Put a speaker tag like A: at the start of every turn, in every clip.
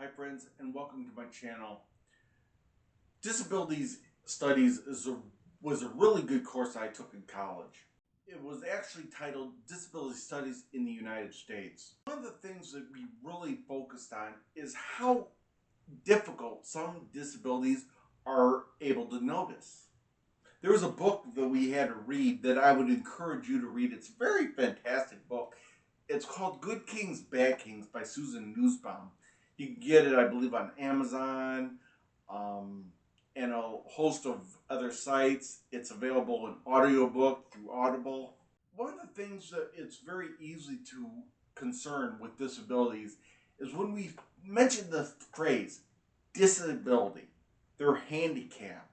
A: Hi friends, and welcome to my channel. Disabilities Studies was a really good course I took in college. It was actually titled Disability Studies in the United States. One of the things that we really focused on is how difficult some disabilities are able to notice. There was a book that we had to read that I would encourage you to read. It's a very fantastic book. It's called Good Kings, Bad Kings by Susan Nussbaum. You can get it, I believe, on Amazon and a host of other sites. It's available in audiobook through Audible. One of the things that it's very easy to concern with disabilities is when we mention the phrase disability, they're handicapped.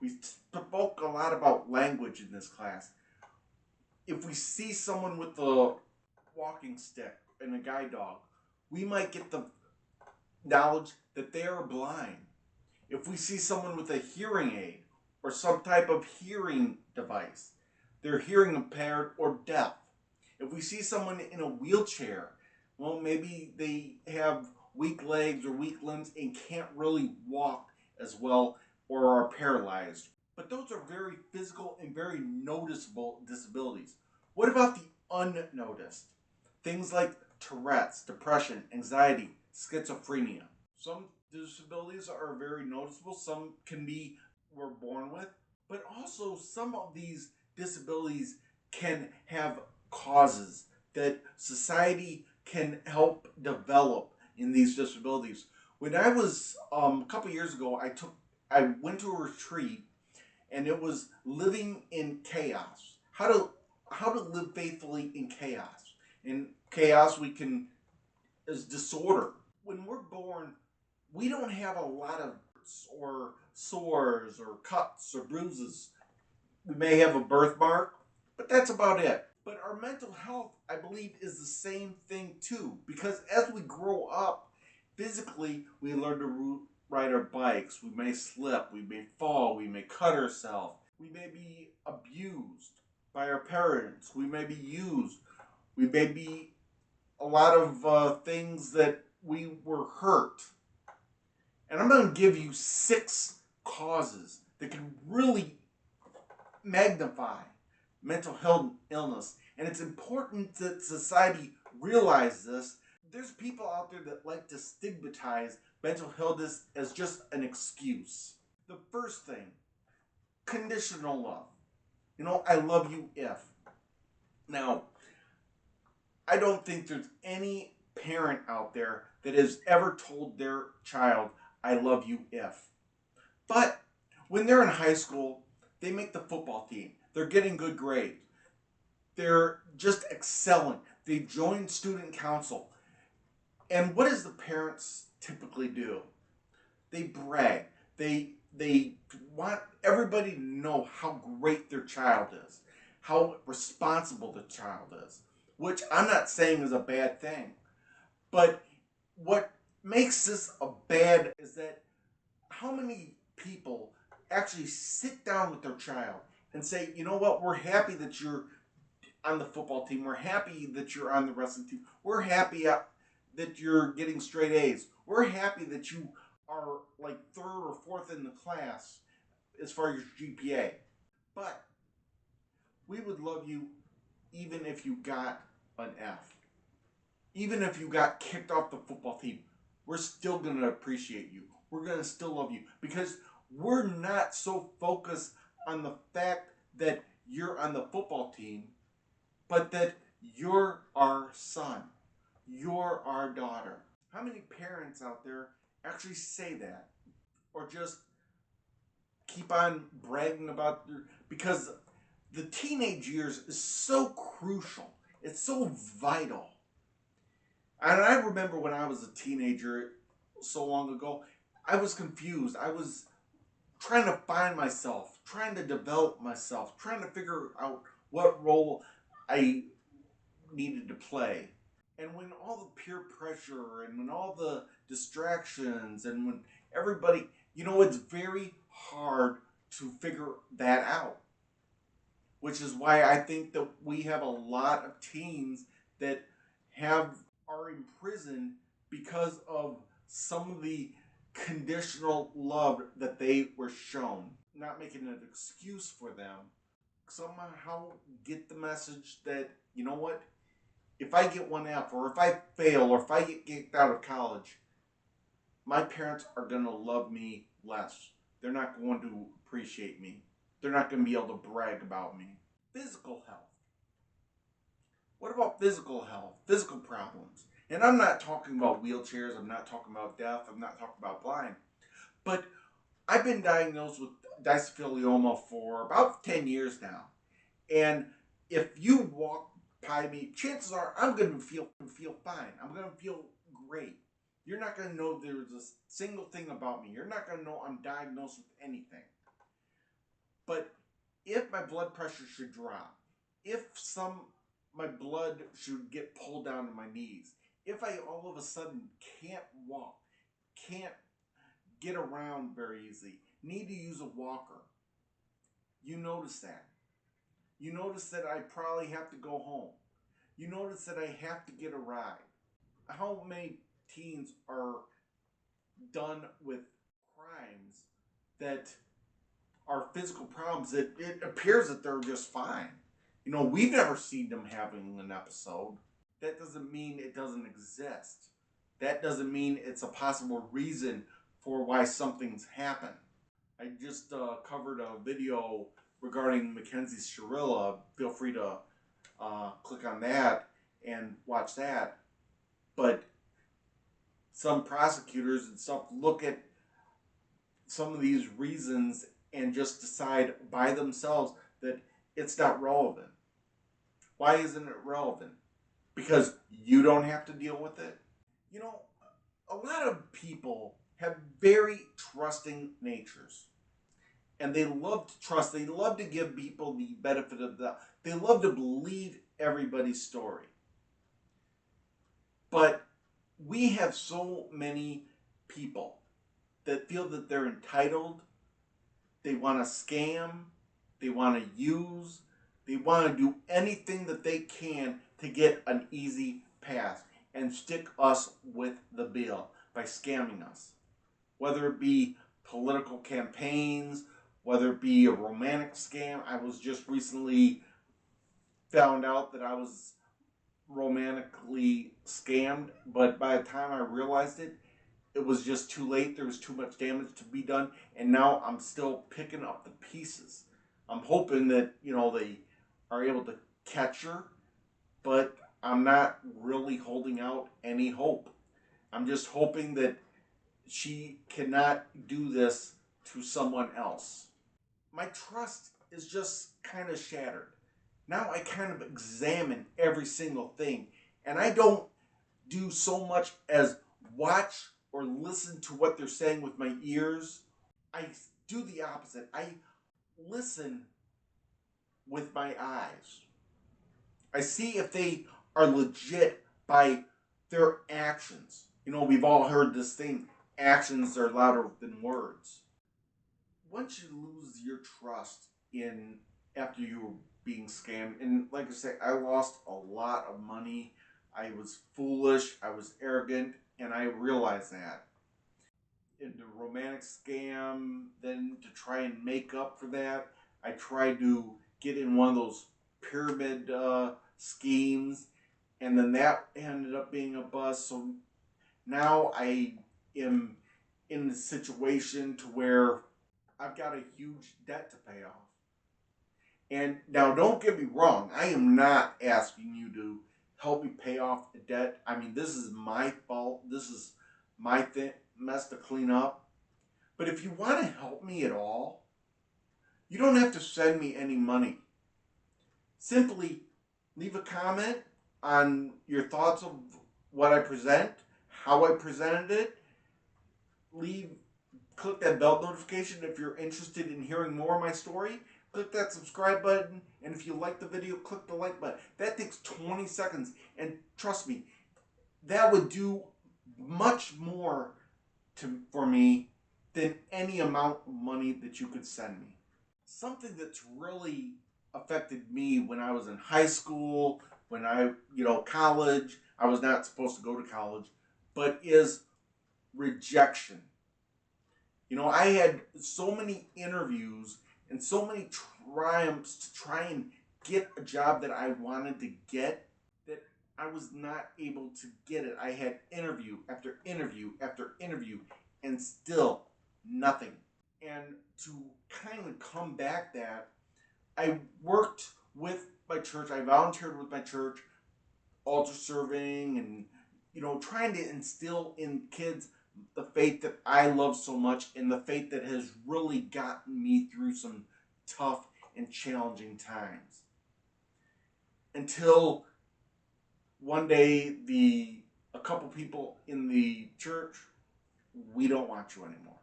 A: We spoke a lot about language in this class. If we see someone with a walking stick and a guide dog, we might get the knowledge that they are blind. If we see someone with a hearing aid or some type of hearing device, they're hearing impaired or deaf. If we see someone in a wheelchair, well, maybe they have weak legs or weak limbs and can't really walk as well or are paralyzed. But those are very physical and very noticeable disabilities. What about the unnoticed? Things like Tourette's, depression, anxiety, schizophrenia. Some disabilities are very noticeable. Some we're born with. But also some of these disabilities can have causes that society can help develop in these disabilities. When I was a couple years ago, I went to a retreat, and it was living in chaos. How to live faithfully in chaos. In chaos, is disorder. When we're born, we don't have a lot of or sores or cuts or bruises. We may have a birthmark, but that's about it. But our mental health, I believe, is the same thing too. Because as we grow up, physically, we learn to ride our bikes. We may slip, we may fall, we may cut ourselves. We may be abused by our parents. We may be used. We may be a lot of things that we were hurt. And I'm going to give you 6 causes that can really magnify mental health illness. And it's important that society realize this. There's people out there that like to stigmatize mental illness as just an excuse. The first thing, conditional love. I love you if. Now, I don't think there's any parent out there that has ever told their child, I love you if. But when they're in high school, they make the football team. They're getting good grades. They're just excelling. They join student council. And what does the parents typically do? They brag. They want everybody to know how great their child is, how responsible the child is, which I'm not saying is a bad thing. But what makes this a bad is that how many people actually sit down with their child and say, you know what, we're happy that you're on the football team. We're happy that you're on the wrestling team. We're happy that you're getting straight A's. We're happy that you are like 3rd or 4th in the class as far as your GPA. But we would love you even if you got an F. Even if you got kicked off the football team, we're still going to appreciate you. We're going to still love you because we're not so focused on the fact that you're on the football team, but that you're our son. You're our daughter. How many parents out there actually say that? Or just keep on bragging about because the teenage years is so crucial. It's so vital. And I remember when I was a teenager so long ago, I was confused. I was trying to find myself, trying to develop myself, trying to figure out what role I needed to play. And when all the peer pressure and when all the distractions and when everybody, it's very hard to figure that out. Which is why I think that we have a lot of teens that are imprisoned because of some of the conditional love that they were shown. Not making an excuse for them. Somehow get the message that, you know what, if I get one F, or if I fail, or if I get kicked out of college, my parents are going to love me less. They're not going to appreciate me. They're not going to be able to brag about me. Physical health. What about physical health? Physical problems. And I'm not talking about wheelchairs. I'm not talking about deaf. I'm not talking about blind. But I've been diagnosed with dysphylioma for about 10 years now. And if you walk by me, chances are I'm going to feel fine. I'm going to feel great. You're not going to know there's a single thing about me. You're not going to know I'm diagnosed with anything. But if my blood pressure should drop, if my blood should get pulled down to my knees, if I all of a sudden can't walk, can't get around very easily, need to use a walker, you notice that. You notice that I probably have to go home. You notice that I have to get a ride. How many teens are done with crimes that are physical problems that it appears that they're just fine? You know, we've never seen them having an episode. That doesn't mean it doesn't exist. That doesn't mean it's a possible reason for why something's happened. I just covered a video regarding Mackenzie Shirilla. Feel free to click on that and watch that. But some prosecutors and stuff look at some of these reasons and just decide by themselves that it's not relevant. Why isn't it relevant? Because you don't have to deal with it. You know, a lot of people have very trusting natures. And they love to trust. They love to give people the benefit of the doubt. They love to believe everybody's story. But we have so many people that feel that they're entitled. They want to scam. They want to use. They want to do anything that they can to get an easy pass and stick us with the bill by scamming us. Whether it be political campaigns, whether it be a romantic scam. I was just recently found out that I was romantically scammed, but by the time I realized it, it was just too late. There was too much damage to be done, and now I'm still picking up the pieces. I'm hoping that, you know, they are able to catch her, but I'm not really holding out any hope. I'm just hoping that she cannot do this to someone else. My trust is just kind of shattered. Now I kind of examine every single thing, and I don't do so much as watch or listen to what they're saying with my ears. I do the opposite. I listen with my eyes. I see if they are legit by their actions. You know, we've all heard this thing, actions are louder than words. Once you lose your trust in after you were being scammed, and like I said, I lost a lot of money. I was foolish, I was arrogant, and I realized that. In the romantic scam, then to try and make up for that, I tried to get in one of those pyramid schemes, and then that ended up being a bust. So now I am in the situation to where I've got a huge debt to pay off. And now don't get me wrong, I am not asking you to help me pay off the debt. I mean, this is my fault. This is my mess to clean up. But if you want to help me at all, you don't have to send me any money. Simply leave a comment on your thoughts of what I present, how I presented it. Click that bell notification if you're interested in hearing more of my story. Click that subscribe button, and if you like the video, click the like button. That takes 20 seconds, and trust me, that would do much more for me than any amount of money that you could send me. Something that's really affected me when I was in high school, college. I was not supposed to go to college, but is rejection. You know, I had so many interviews and so many triumphs to try and get a job that I wanted to get that I was not able to get it. I had interview after interview after interview and still nothing. And to kind of combat that, I worked with my church, I volunteered with my church, altar serving and, you know, trying to instill in kids the faith that I love so much and the faith that has really gotten me through some tough and challenging times. Until one day a couple people in the church, we don't want you anymore.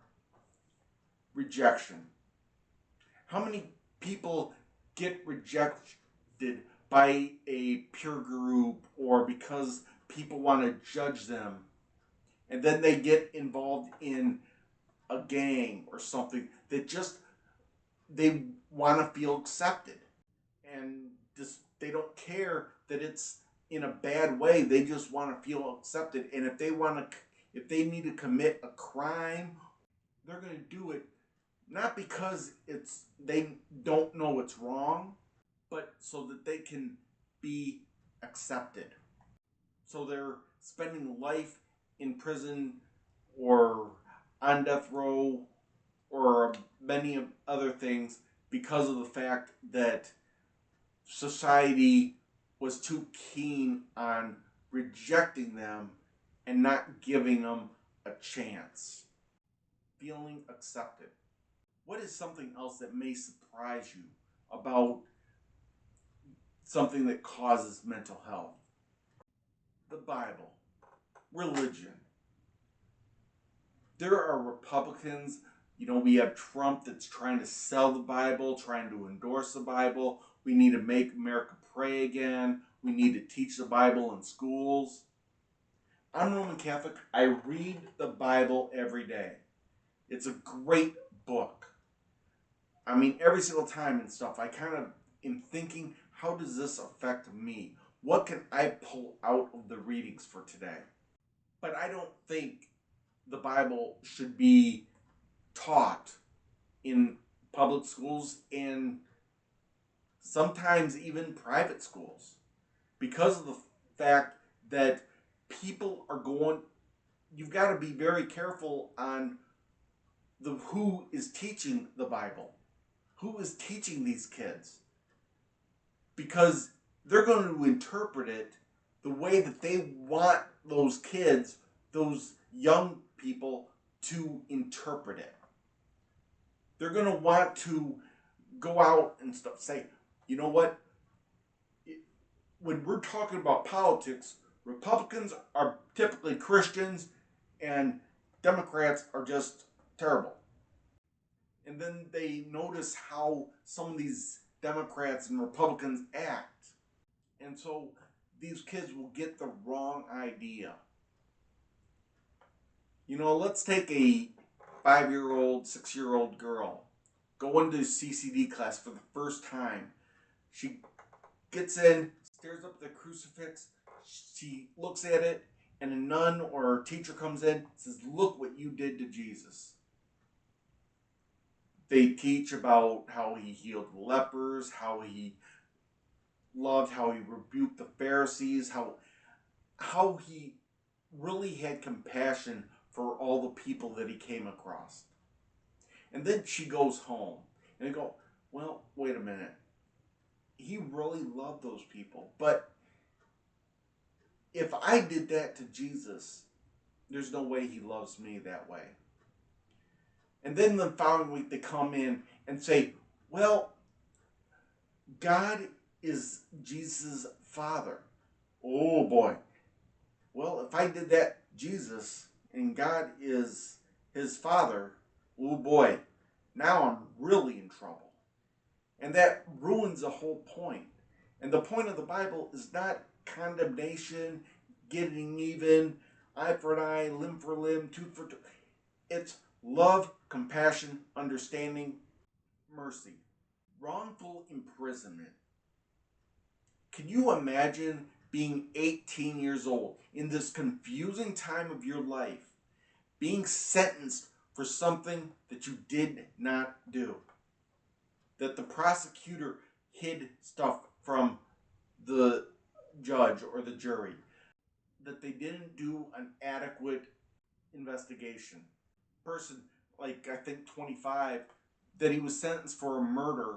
A: Rejection. How many people get rejected by a peer group or because people want to judge them, and then they get involved in a gang or something that just they want to feel accepted, and just they don't care that it's in a bad way. They just want to feel accepted, and if they need to commit a crime, they're going to do it not because they don't know it's wrong, but so that they can be accepted. So they're spending life in prison or on death row or many other things because of the fact that society was too keen on rejecting them and not giving them a chance. Feeling accepted. What is something else that may surprise you about something that causes mental health? The Bible, religion. There are Republicans, you know, we have Trump that's trying to sell the Bible, trying to endorse the Bible. We need to make America pray again. We need to teach the Bible in schools. I'm Roman Catholic. I read the Bible every day. It's a great book. I mean, every single time and stuff, I kind of am thinking, how does this affect me? What can I pull out of the readings for today? But I don't think the Bible should be taught in public schools and sometimes even private schools because of the fact that you've got to be very careful on who is teaching the Bible, who is teaching these kids, because they're going to interpret it the way that they want those kids, those young people, to interpret it. They're going to want to go out and stuff, say, you know what? When we're talking about politics, Republicans are typically Christians and Democrats are just terrible. And then they notice how some of these Democrats and Republicans act. And so these kids will get the wrong idea. You know, let's take a 5-year-old, 6-year-old girl going to CCD class for the first time. She gets in, stares up at the crucifix, she looks at it, and a nun or a teacher comes in and says, "Look what you did to Jesus." They teach about how he healed lepers, how he loved, how he rebuked the Pharisees, how he really had compassion for all the people that he came across. And then she goes home and they go, well, wait a minute. He really loved those people. But if I did that to Jesus, there's no way he loves me that way. And then the following week they come in and say, well, God is Jesus' Father. Oh boy. Well, if I did that Jesus and God is his Father, oh boy, now I'm really in trouble. And that ruins the whole point. And the point of the Bible is not condemnation, getting even, eye for an eye, limb for limb, tooth for tooth. It's love, compassion, understanding, mercy. Wrongful imprisonment. Can you imagine being 18 years old in this confusing time of your life being sentenced for something that you did not do. That the prosecutor hid stuff from the judge or the jury. That they didn't do an adequate investigation. Person, like I think 25, that he was sentenced for a murder,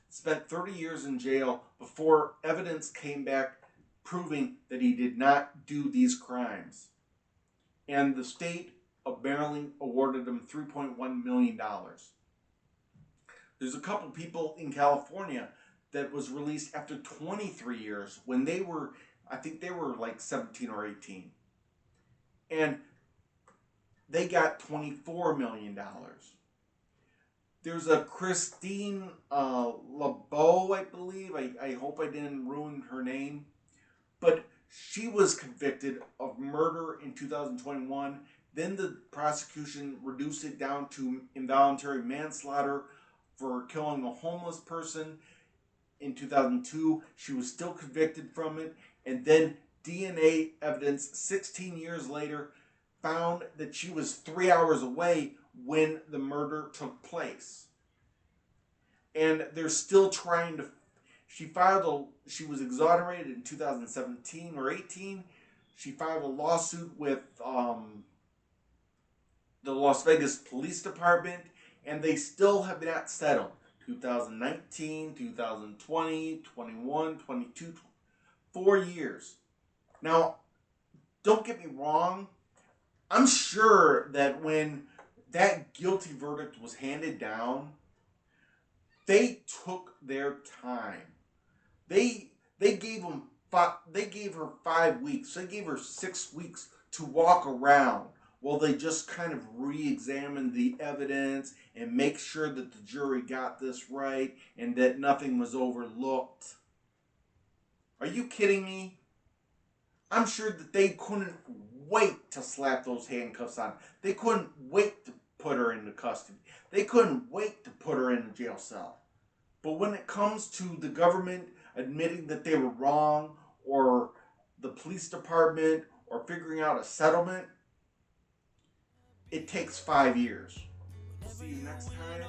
A: spent 30 years in jail before evidence came back proving that he did not do these crimes. And the state of Maryland awarded him $3.1 million. There's a couple people in California that was released after 23 years when they were, I think they were like 17 or 18. And they got $24 million. There's a Christine LeBeau, I believe. I hope I didn't ruin her name. But she was convicted of murder in 2021. Then the prosecution reduced it down to involuntary manslaughter for killing a homeless person in 2002. She was still convicted from it. And then DNA evidence 16 years later found that she was 3 hours away when the murder took place. And they're still trying to. She was exonerated in 2017 or 18. She filed a lawsuit with the Las Vegas Police Department, and they still have not settled. 2019, 2020, 21, 22, 4 years. Now, don't get me wrong. I'm sure that when that guilty verdict was handed down, they took their time. They gave her 5 weeks. They gave her 6 weeks to walk around while they just kind of re-examined the evidence and make sure that the jury got this right and that nothing was overlooked. Are you kidding me? I'm sure that they couldn't wait to slap those handcuffs on. They couldn't wait to put her into custody. They couldn't wait to put her in a jail cell. But when it comes to the government admitting that they were wrong, or the police department, or figuring out a settlement, it takes 5 years. See you next time.